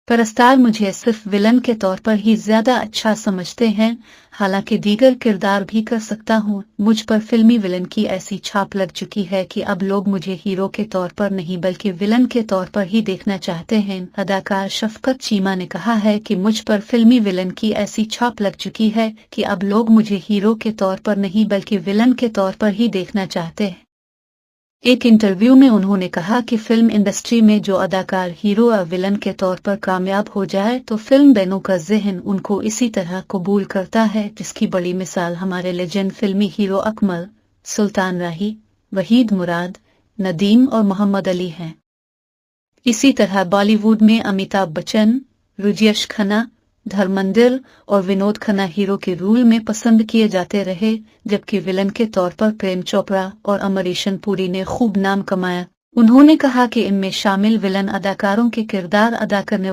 परस्तार मुझे सिर्फ विलन के तौर पर ही ज्यादा अच्छा समझते हैं, हालांकि दीगर किरदार भी कर सकता हूं। मुझ पर फिल्मी विलन की ऐसी छाप लग चुकी है कि अब लोग मुझे हीरो के तौर पर नहीं बल्कि विलन के तौर पर ही देखना चाहते हैं। अदाकार शफकत चीमा ने कहा है कि मुझ पर फिल्मी विलन की ऐसी छाप लग चुकी है कि अब लोग मुझे हीरो के तौर पर नहीं बल्कि विलन के तौर पर ही देखना चाहते हैं। एक इंटरव्यू में उन्होंने कहा कि फिल्म इंडस्ट्री में जो अदाकार हीरो या विलन के तौर पर कामयाब हो जाए तो फिल्म बैनों का ज़हन उनको इसी तरह कबूल करता है, जिसकी बड़ी मिसाल हमारे लेजेंड फिल्मी हीरो अकमल, सुल्तान राही, वहीद मुराद, नदीम और मोहम्मद अली हैं। इसी तरह बॉलीवुड में अमिताभ बच्चन, रुजेश खन्ना, धर्मेंद्र और विनोद खन्ना हीरो के रोल में पसंद किए जाते रहे, जबकि विलन के तौर पर प्रेम चोपड़ा और अमरीशन पुरी ने खूब नाम कमाया। उन्होंने कहा कि इनमें शामिल विलन अदाकारों के किरदार अदा करने